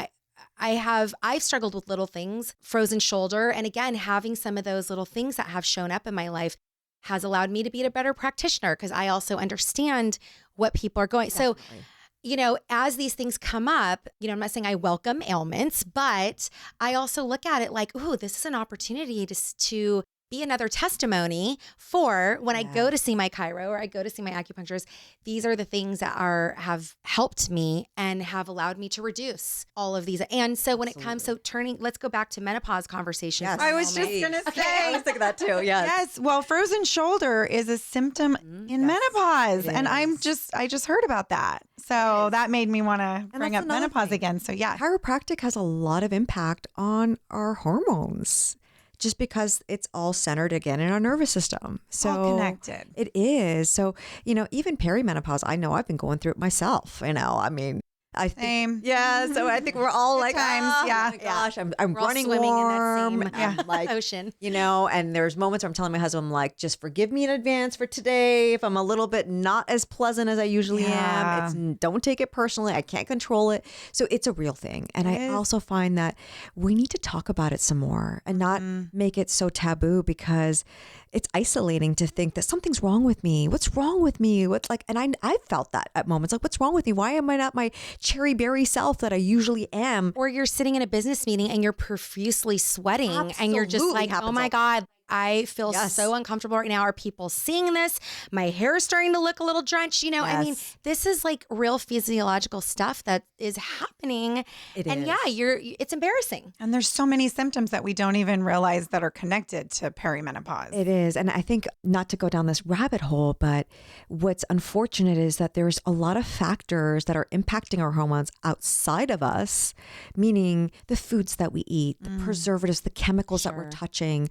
I've struggled with little things, frozen shoulder. And again, having some of those little things that have shown up in my life has allowed me to be a better practitioner because I also understand what people are going. Definitely. So, you know, as these things come up, you know, I'm not saying I welcome ailments, but I also look at it like, ooh, this is an opportunity to be another testimony for when I go to see my chiro or I go to see my acupuncturist. These are the things that have helped me and have allowed me to reduce all of these. And so when it comes, let's go back to menopause conversation. Yes. for a I was moment. just going to say. I was thinking that too. Yes. Yes. Well, frozen shoulder is a symptom in menopause. it And is. I just heard about that. So that made me want to bring that's up another menopause thing. again. So yeah. Chiropractic has a lot of impact on our hormones just because it's all centered again in our nervous system. So All connected. It is. So, even perimenopause, I know I've been going through it myself. I mean, I think, Same. yeah. So I think we're all like, times, oh, yeah. my gosh, I'm We're all running swimming warm. in that same like, ocean. and there's moments where I'm telling my husband, I'm like, just forgive me in advance for today. If I'm a little bit not as pleasant as I usually am, don't take it personally. I can't control it. So it's a real thing. And I also find that we need to talk about it some more and not make it so taboo, because it's isolating to think that something's wrong with me. What's wrong with me? And I felt that at moments, like, what's wrong with me? Why am I not my cherry berry self that I usually am? Or you're sitting in a business meeting and you're profusely sweating and you're just Absolutely like, oh happens my all- God, I feel so uncomfortable right now. Are people seeing this? My hair is starting to look a little drenched. I mean, Yes. this is like real physiological stuff that is happening. It and is. yeah, it's embarrassing. And there's so many symptoms that we don't even realize that are connected to perimenopause. It is. And I think, not to go down this rabbit hole, but what's unfortunate is that there's a lot of factors that are impacting our hormones outside of us, meaning the foods that we eat, the preservatives, the chemicals that we're touching,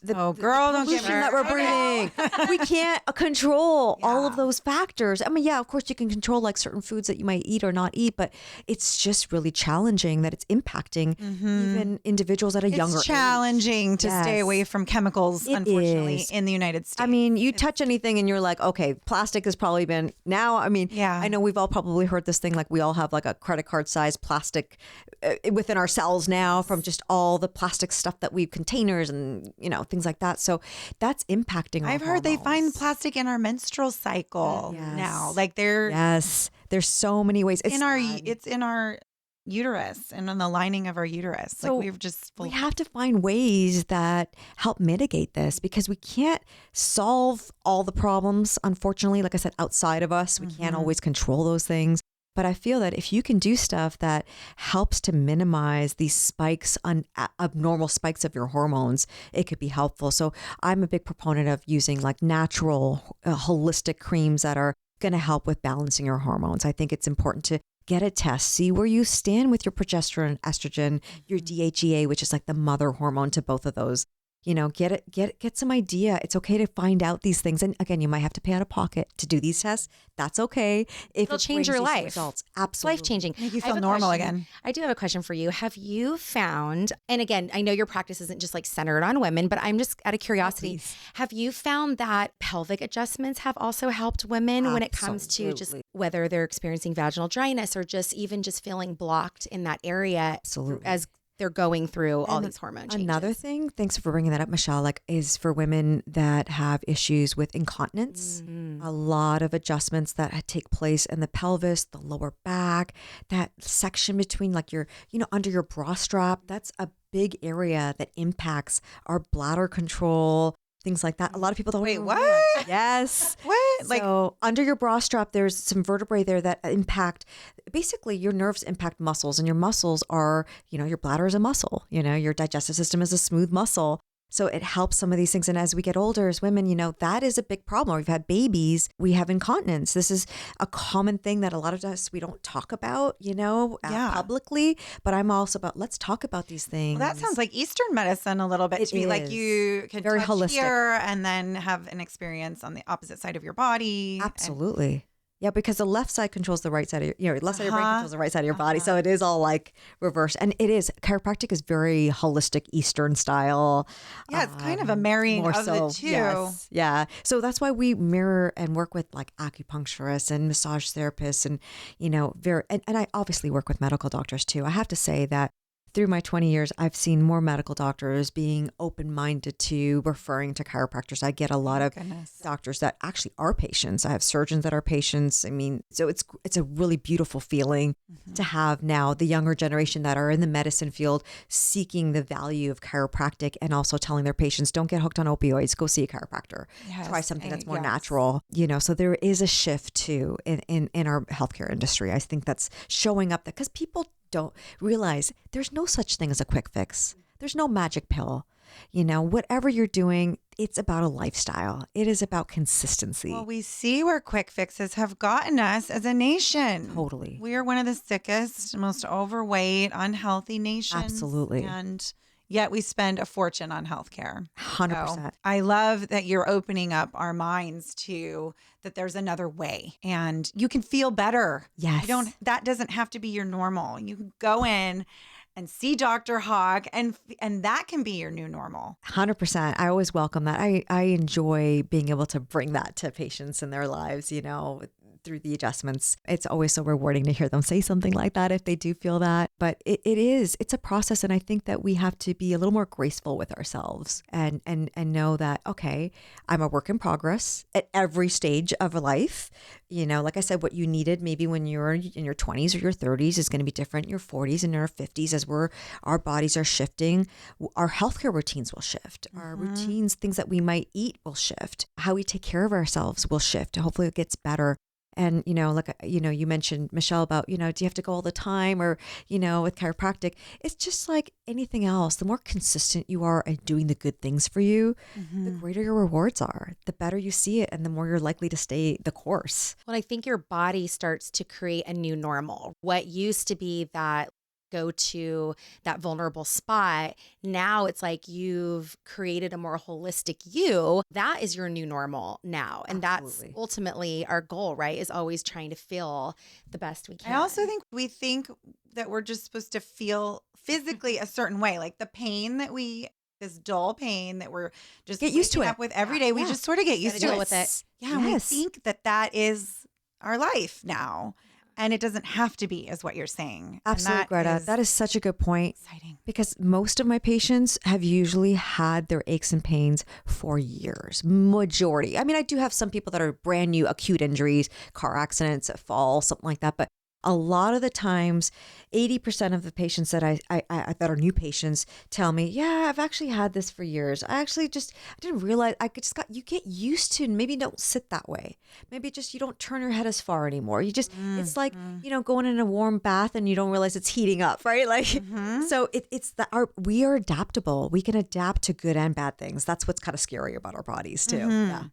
the Girl, don't get pollution me that we're started. breathing. We can't control all of those factors. I mean, yeah, of course you can control like certain foods that you might eat or not eat, but it's just really challenging that it's impacting even individuals at a younger It's age. challenging to stay Yes. away from chemicals, It unfortunately, is. in the United States. I mean, you touch anything and you're like, okay, plastic has probably been now. I mean, Yeah. I know we've all probably heard this thing, like we all have like a credit card size plastic within our cells now from just all the plastic stuff that we containers and, things like that. So that's impacting our I've heard they find hormones. plastic in our menstrual cycle Yes. now. Like they're Yes. There's so many ways. it's in our uterus and on the lining of our uterus. So like we've just we have to find ways that help mitigate this, because we can't solve all the problems. Unfortunately, like I said, outside of us, we can't always control those things. But I feel that if you can do stuff that helps to minimize these spikes, abnormal spikes of your hormones, it could be helpful. So I'm a big proponent of using like natural, holistic creams that are going to help with balancing your hormones. I think it's important to get a test, see where you stand with your progesterone, estrogen, your DHEA, which is like the mother hormone to both of those. Get some idea. It's okay to find out these things. And again, you might have to pay out of pocket to do these tests. That's okay. If It'll it change brings your you some life. results. It's Absolutely. life-changing. Make you I have feel a normal question. again. I do have a question for you. Have you found, and again, I know your practice isn't just like centered on women, but I'm just out of curiosity, have you found that pelvic adjustments have also helped women when it comes to just Absolutely. whether they're experiencing vaginal dryness or just even just feeling blocked in that area Absolutely. as they're going through all And these hormone changes? Another thing, thanks for bringing that up, Michelle, is for women that have issues with incontinence. A lot of adjustments that take place in the pelvis, the lower back, that section between like your, under your bra strap. That's a big area that impacts our bladder control, things like that. A lot of people don't Wait, even what? realize. Yes. What? So under your bra strap, there's some vertebrae there that impact, basically your nerves impact muscles, and your muscles are, your bladder is a muscle, your digestive system is a smooth muscle. So it helps some of these things. And as we get older as women, that is a big problem. We've had babies, we have incontinence. This is a common thing that a lot of us, we don't talk about, publicly, but I'm also about, let's talk about these things. Well, that sounds like Eastern medicine a little bit It to me. Like is. you can Very touch holistic. here and then have an experience on the opposite side of your body. Absolutely. Yeah, because the left side controls the right side of your, left side of your brain controls the right side of your body. So it is all like reverse. And it is, chiropractic is very holistic Eastern style. Yeah, it's kind of a marrying More of so, the two. yes. Yeah. So that's why we mirror and work with like acupuncturists and massage therapists and, and I obviously work with medical doctors too. I have to say that through my 20 years, I've seen more medical doctors being open-minded to referring to chiropractors. I get a lot of doctors that actually are patients. I have surgeons that are patients. I mean, so it's a really beautiful feeling to have now the younger generation that are in the medicine field seeking the value of chiropractic and also telling their patients, don't get hooked on opioids, go see a chiropractor. Try something that's more natural. So there is a shift too in our healthcare industry. I think that's showing up because people don't realize there's no such thing as a quick fix. There's no magic pill. Whatever you're doing, it's about a lifestyle. It is about consistency. Well, we see where quick fixes have gotten us as a nation. Totally. We are one of the sickest, most overweight, unhealthy nations. Absolutely. And yet we spend a fortune on healthcare. 100%. So I love that you're opening up our minds to that there's another way and you can feel better. Yes. That doesn't have to be your normal. You can go in and see Dr. Haque and that can be your new normal. 100%. I always welcome that. I enjoy being able to bring that to patients in their lives, through the adjustments. It's always so rewarding to hear them say something like that if they do feel that. But it's a process. And I think that we have to be a little more graceful with ourselves and know that, okay, I'm a work in progress at every stage of a life. Like I said, what you needed maybe when you're in your 20s or your 30s is going to be different in your 40s and your 50s as our bodies are shifting. Our healthcare routines will shift. Our routines, things that we might eat will shift. How we take care of ourselves will shift. Hopefully it gets better. And, you mentioned, Michelle, about, do you have to go all the time or, with chiropractic, it's just like anything else. The more consistent you are at doing the good things for you, the greater your rewards are, the better you see it, and the more you're likely to stay the course. Well, I think your body starts to create a new normal. What used to be that go to that vulnerable spot, now it's like you've created a more holistic you. That is your new normal now. And Absolutely. That's ultimately our goal, right? Is always trying to feel the best we can. I also think we think that we're just supposed to feel physically a certain way, like the pain this dull pain that we're just get used to waking it up with every day. We just sort of get used to deal it. with it. Yeah, we think that is our life now. And it doesn't have to be, is what you're saying. Absolutely, Greta. That is such a good point. Exciting. Because most of my patients have usually had their aches and pains for years. Majority. I mean, I do have some people that are brand new acute injuries, car accidents, a fall, something like that. But a lot of the times, 80% of the patients that I that are new patients tell me, yeah, I've actually had this for years. I didn't realize you get used to, and maybe don't sit that way. Maybe just you don't turn your head as far anymore. You just, it's like, going in a warm bath and you don't realize it's heating up, right? Like, so we are adaptable. We can adapt to good and bad things. That's what's kind of scary about our bodies too. Yeah.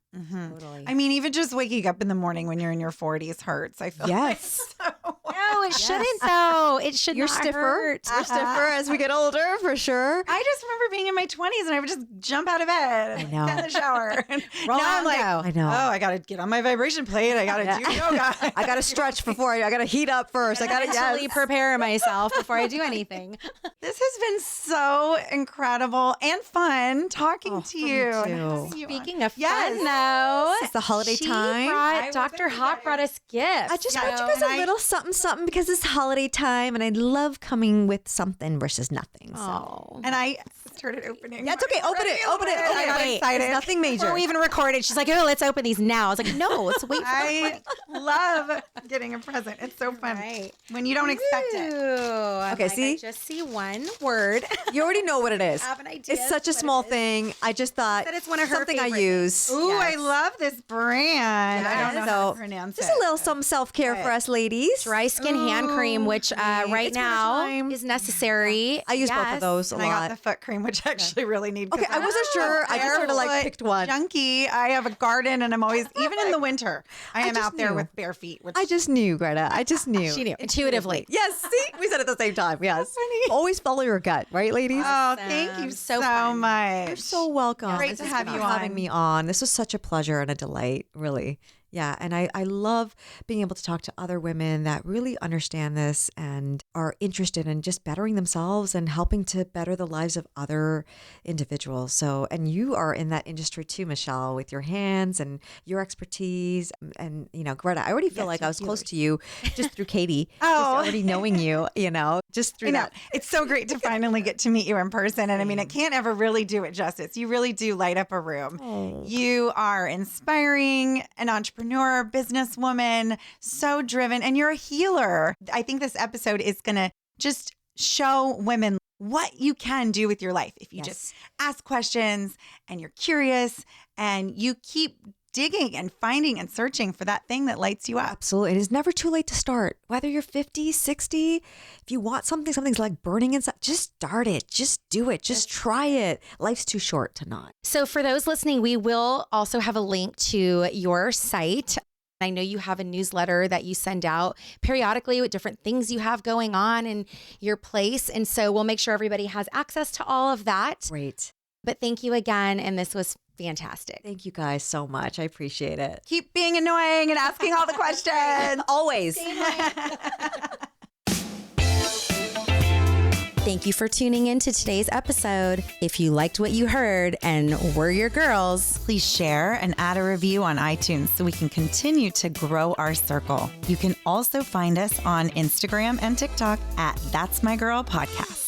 Totally. I mean, even just waking up in the morning when you're in your 40s hurts. I feel Yes. like No, it shouldn't though. It should You're not stiffer. hurt. We're stiffer as we get older, for sure. I just remember being in my 20s and I would just jump out of bed. I know. Get in the shower. And Roll now I'm out like, and I know. oh, I got to get on my vibration plate. I got to do yoga. I got to stretch before I got to heat up first. I got to Mentally prepare myself before I do anything. This has been so incredible and fun talking to for you. me and too. having you on. Speaking of Yes. fun, though, It's the holiday time. I Dr. wasn't Haque brought us gifts. I just Yeah, brought you guys and a little something because it's holiday time, and I love coming with something versus nothing. So. Oh. And I started opening. Yeah, it's okay. Open it. Open it. I got Wait, excited. It's nothing major. Before we even recorded, she's like, "Oh, let's open these now." I was like, "No, let's wait." I love getting a present. It's so fun Right. when you don't expect it. Okay, see? I just see one word. You already know what it is. Have an idea It's such a what small it is. thing. I just thought Said it's one of her something I favorite use. Ooh, I Yes. love this brand. I don't know how So, to pronounce Just it. a little some self-care for us ladies. Dry skin hand cream, which right It's now wintertime. is necessary. I use both of Yes. those a And I got the lot. foot cream, which I actually really need. 'cause Okay, I I'm wasn't sure. I just sort of like barefoot picked one. Junkie. I have a garden, and I'm always, even in the winter, I am just out there knew. with bare feet. Which I just knew, Greta. I just knew. She knew intuitively. Yes, see? We said it at the same time. Yes. funny. Always follow your gut, right, ladies? Oh, thank you so, So fun. much. You're so welcome. Great This to is have for you having on. me on. This was such a pleasure and a delight, really. Yeah. And I love being able to talk to other women that really understand this and are interested in just bettering themselves and helping to better the lives of other individuals. So, and you are in that industry too, Michelle, with your hands and your expertise. And, Greta, I already feel like I was close to you just through Katie, just already knowing you, just through that. It's so great to finally get to meet you in person. And I mean, I can't ever really do it justice. You really do light up a room. Oh. You are inspiring, an entrepreneur, businesswoman, so driven, and you're a healer. I think this episode is going to just show women what you can do with your life if you just ask questions and you're curious and you keep digging and finding and searching for that thing that lights you up. Absolutely. It is never too late to start. Whether you're 50, 60, if you want something's like burning inside, just start it. Just do it. Just try it. Life's too short to not. So for those listening, we will also have a link to your site. I know you have a newsletter that you send out periodically with different things you have going on in your place. And so we'll make sure everybody has access to all of that. Great. But thank you again. And this was fantastic. Thank you guys so much. I appreciate it. Keep being annoying and asking all the questions. Always. Thank you for tuning in to today's episode. If you liked what you heard and we're your girls, please share and add a review on iTunes so we can continue to grow our circle. You can also find us on Instagram and TikTok at That's My Girl Podcast.